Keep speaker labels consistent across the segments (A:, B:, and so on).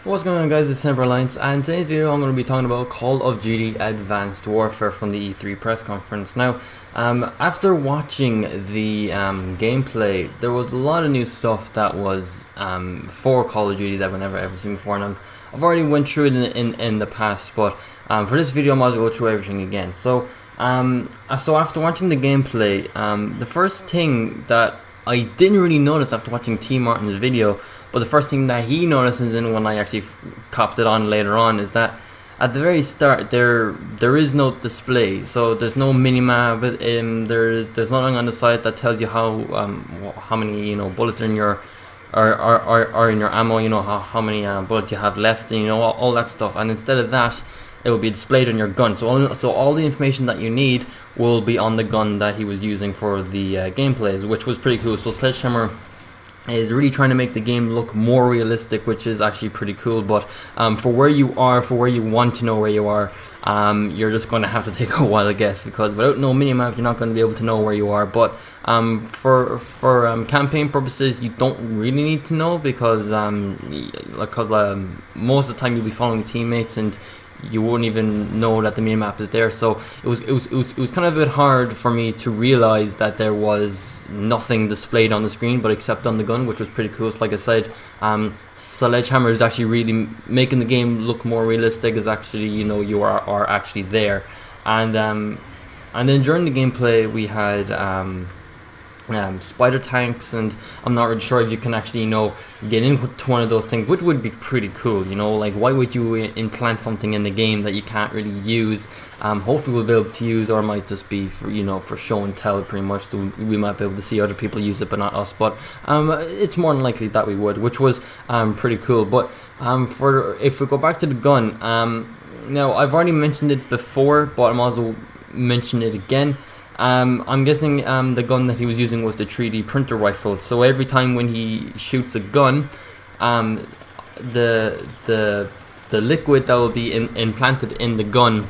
A: What's going on, guys? It's TemperAlliance, and today's video I'm going to be talking about Call of Duty Advanced Warfare from the E3 press conference. Now, after watching the gameplay, there was a lot of new stuff that was for Call of Duty that we've never ever seen before, and I've already went through it in the past, but for this video I might as well go through everything again. So after watching the gameplay, the first thing that I didn't really notice after watching T Martin's video, but the first thing that he noticed, and then when I actually copped it on later on, is that at the very start there is no display. So there's no minimap. There's nothing on the side that tells you how many bullets are in your are in your ammo. How many bullets you have left, and all that stuff. And instead of that, it will be displayed on your gun. So all the information that you need will be on the gun that he was using for the gameplays, which was pretty cool. So Sledgehammer is really trying to make the game look more realistic, which is actually pretty cool. But for where you want to know where you are, you're just going to have to take a while, I guess, because without no minimap you're not going to be able to know where you are. But for campaign purposes, you don't really need to know, because most of the time you'll be following teammates and you won't even know that the minimap is there. So it was kind of a bit hard for me to realize that there was nothing displayed on the screen but except on the gun, which was pretty cool. So like I said, Sledgehammer is actually really making the game look more realistic, is actually you are actually there. And then during the gameplay we had spider tanks, and I'm not really sure if you can actually get into one of those things, which would be pretty cool. Like, why would you implant something in the game that you can't really use? Hopefully we'll be able to use, or it might just be for show and tell pretty much, so we might be able to see other people use it but not us. But it's more than likely that we would, which was pretty cool. But if we go back to the gun, now I've already mentioned it before, but I'm also mentioning it again. I'm guessing the gun that he was using was the 3D printer rifle. So every time when he shoots a gun, the liquid that will be implanted in the gun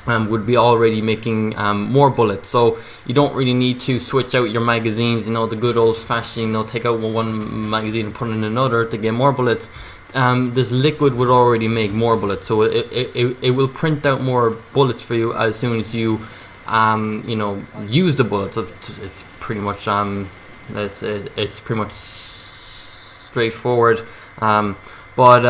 A: would be already making more bullets. So you don't really need to switch out your magazines, the good old fashioned, take out one magazine and put in another to get more bullets. This liquid would already make more bullets, so it will print out more bullets for you as soon as you use the bullets. It's pretty much it's pretty much straightforward. But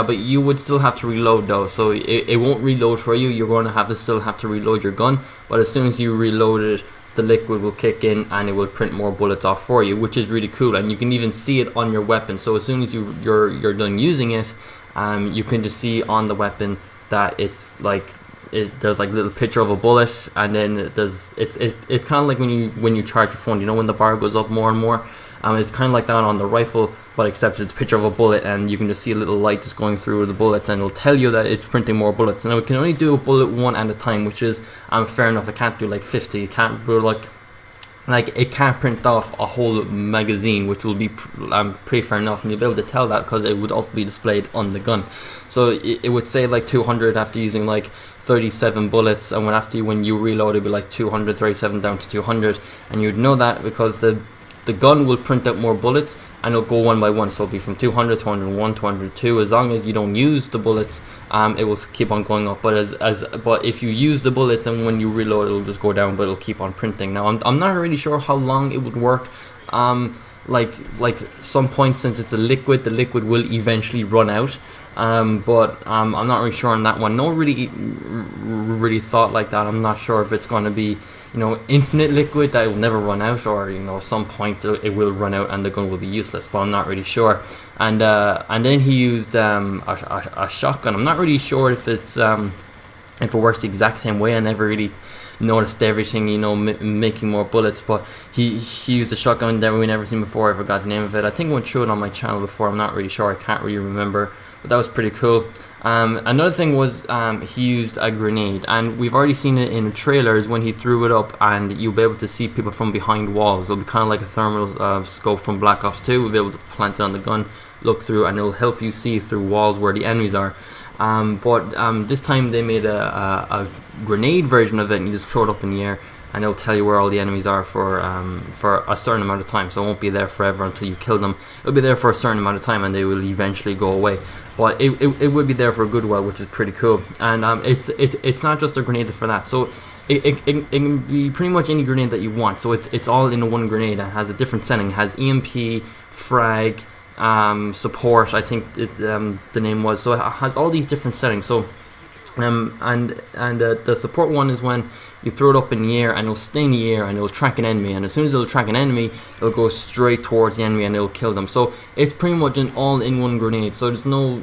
A: you would still have to reload though, so it won't reload for you. You're going to still have to reload your gun, but as soon as you reload it, the liquid will kick in and it will print more bullets off for you, which is really cool. And you can even see it on your weapon. So as soon as you're done using it, you can just see on the weapon that it's like there's like a little picture of a bullet, and then it's kind of like when you charge your phone, when the bar goes up more and more. It's kind of like that on the rifle, but except it's a picture of a bullet, and you can just see a little light just going through the bullets, and it'll tell you that it's printing more bullets. Now it can only do a bullet one at a time, which is fair enough. It can't do like 50. It can't do like it can't print off a whole magazine, which will be pretty fair enough, and you'll be able to tell that because it would also be displayed on the gun. So it would say like 200 after using like 37 bullets, and when you reload, it'd be like 237 down to 200, and you'd know that because the gun will print out more bullets, and it'll go one by one. So it'll be from 200, 201, 202. As long as you don't use the bullets, it will keep on going up. But but if you use the bullets and when you reload, it'll just go down, but it'll keep on printing. Now I'm not really sure how long it would work. Like some point, since it's a liquid, the liquid will eventually run out. But I'm not really sure on that one. No really thought like that. I'm not sure if it's going to be infinite liquid that will never run out, or some point it will run out and the gun will be useless, but I'm not really sure. And then he used a shotgun. I'm not really sure if it works the exact same way. I never really noticed everything making more bullets, but he used a shotgun that we never seen before. I forgot the name of it. I think I went through it on my channel before. I'm not really sure. I can't really remember, but that was pretty cool. Another thing was he used a grenade, and we've already seen it in the trailers when he threw it up, and you'll be able to see people from behind walls. It'll be kind of like a thermal scope from Black Ops 2. We'll be able to plant it on the gun, look through, and it'll help you see through walls where the enemies are. But this time they made a grenade version of it, and you just throw it up in the air, and it'll tell you where all the enemies are for a certain amount of time. So it won't be there forever until you kill them. It'll be there for a certain amount of time, and they will eventually go away. But it will be there for a good while, which is pretty cool. And it's not just a grenade for that. So it can be pretty much any grenade that you want. So it's all in one grenade, and has a different setting. It has EMP, frag, support, I think the name was. So it has all these different settings. So the support one is when you throw it up in the air, and it'll stay in the air, and it'll track an enemy, and as soon as it'll track an enemy, it'll go straight towards the enemy and it'll kill them. So it's pretty much an all-in-one grenade. So there's no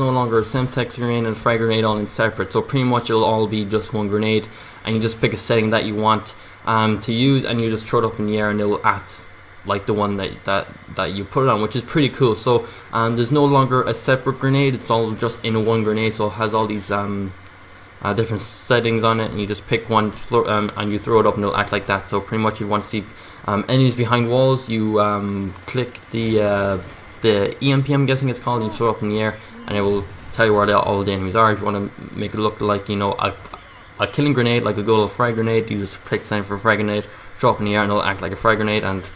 A: longer a Semtex grenade and a frag grenade all in separate. So pretty much it'll all be just one grenade, and you just pick a setting that you want to use, and you just throw it up in the air, and it'll act like the one that you put it on, which is pretty cool. So there's no longer a separate grenade, it's all just in a one grenade. So it has all these different settings on it, and you just pick one and you throw it up, and it'll act like that. So pretty much, if you want to see enemies behind walls, you click the EMP, I'm guessing it's called, and you throw it up in the air, and it will tell you where all the enemies are. If you want to make it look like, you know, a killing grenade, like a good old frag grenade, you just pick something for a frag grenade, throw it up in the air, and it'll act like a frag grenade. And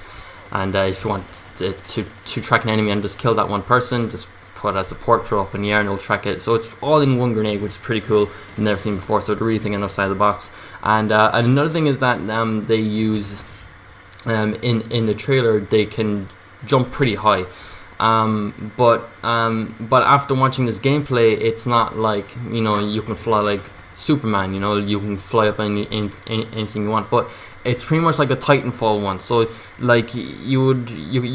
A: if you want to track an enemy and just kill that one person, just put a support, throw up in the air, and it'll track it. So it's all in one grenade, which is pretty cool. I've never seen before, so they're really thinking outside the box. And another thing is that they use in the trailer, they can jump pretty high. But after watching this gameplay, it's not like, you know, you can fly like Superman, you know, you can fly up anything you want, but it's pretty much like a Titanfall one. So like you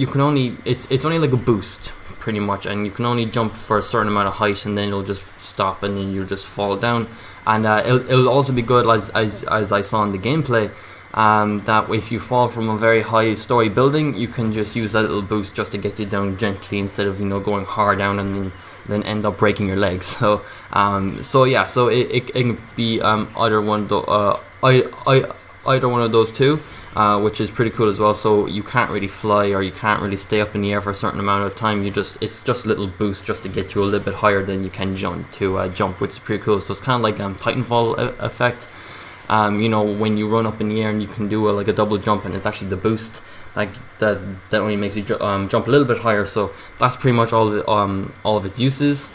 A: can only, it's only like a boost pretty much, and you can only jump for a certain amount of height, and then it'll just stop, and then you just fall down. And it'll also be good, as I saw in the gameplay, that if you fall from a very high story building, you can just use that little boost just to get you down gently, instead of, you know, going hard down and then end up breaking your legs. So yeah, so it can be either one of those two, which is pretty cool as well. So you can't really fly, or you can't really stay up in the air for a certain amount of time. It's just a little boost just to get you a little bit higher than you can jump, which is pretty cool. So it's kind of like Titanfall effect. You know, when you run up in the air and you can do like a double jump, and it's actually the boost that only makes you jump a little bit higher. So that's pretty much all of its uses.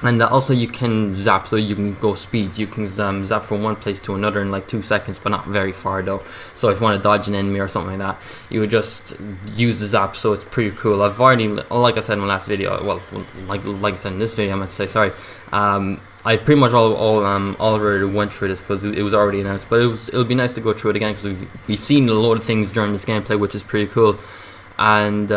A: And also you can zap, so you can go speed. You can zap from one place to another in like 2 seconds, but not very far though. So if you want to dodge an enemy or something like that, you would just use the zap. So it's pretty cool. I've already, like I said in my last video, well, like I said in this video, I meant to say, sorry. I pretty much already went through this because it was already announced, but it'll be nice to go through it again, because we've seen a lot of things during this gameplay, which is pretty cool. And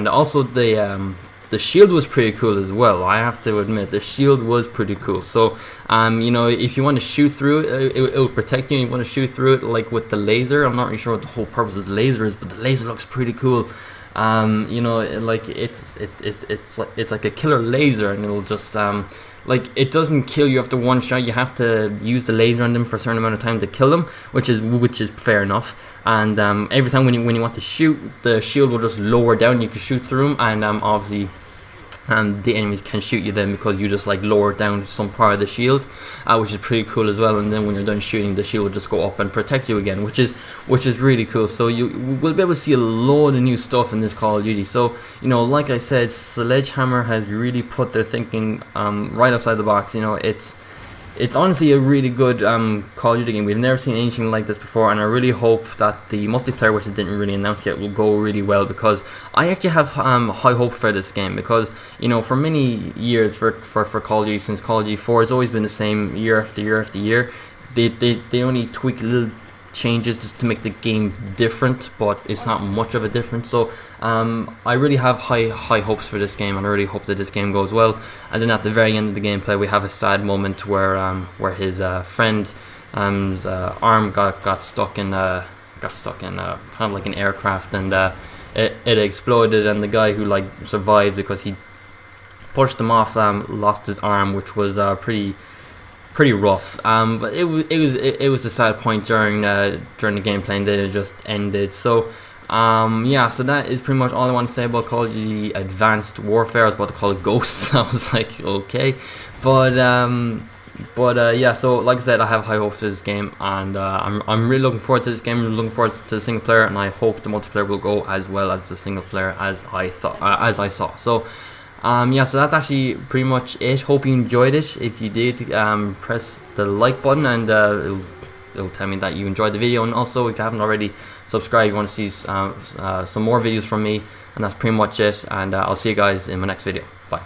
A: also the shield was pretty cool as well. I have to admit, the shield was pretty cool. So you know, if you want to shoot through it, it will protect you. You want to shoot through it like with the laser. I'm not really sure what the whole purpose of the laser is, but the laser looks pretty cool. You know, like it's like a killer laser, and it'll just like, it doesn't kill you after one shot. You have to use the laser on them for a certain amount of time to kill them, which is fair enough. And every time when you want to shoot, the shield will just lower down. You can shoot through them, and obviously the enemies can shoot you then, because you just like lower down some part of the shield, which is pretty cool as well. And then when you're done shooting, the shield will just go up and protect you again, which is really cool. So you will be able to see a load of new stuff in this Call of Duty. So, you know, like I said, Sledgehammer has really put their thinking right outside the box. You know, it's honestly a really good Call of Duty game. We've never seen anything like this before, and I really hope that the multiplayer, which it didn't really announce yet, will go really well, because I actually have high hope for this game. Because, you know, for many years for Call of Duty, since Call of Duty 4, it's always been the same year after year after year. They only tweak little changes just to make the game different, but it's not much of a difference. So I really have high hopes for this game, and I really hope that this game goes well. And then at the very end of the gameplay, we have a sad moment where his friend arm got stuck in kind of like an aircraft, and it exploded, and the guy who like survived because he pushed him off lost his arm, which was pretty rough. But it was a sad point during the gameplay, and then it just ended. So yeah, so that is pretty much all I want to say about Call of Duty Advanced Warfare. I was about to call it Ghosts. I was like, okay, but But yeah, so like I said, I have high hopes for this game, and I'm really looking forward to this game. I'm looking forward to the single player, and I hope the multiplayer will go as well as the single player as I saw. So yeah, so that's actually pretty much it. Hope you enjoyed it. If you did, press the like button, and it'll tell me that you enjoyed the video. And also, if you haven't already, subscribe. You want to see some more videos from me, and that's pretty much it. And I'll see you guys in my next video. Bye.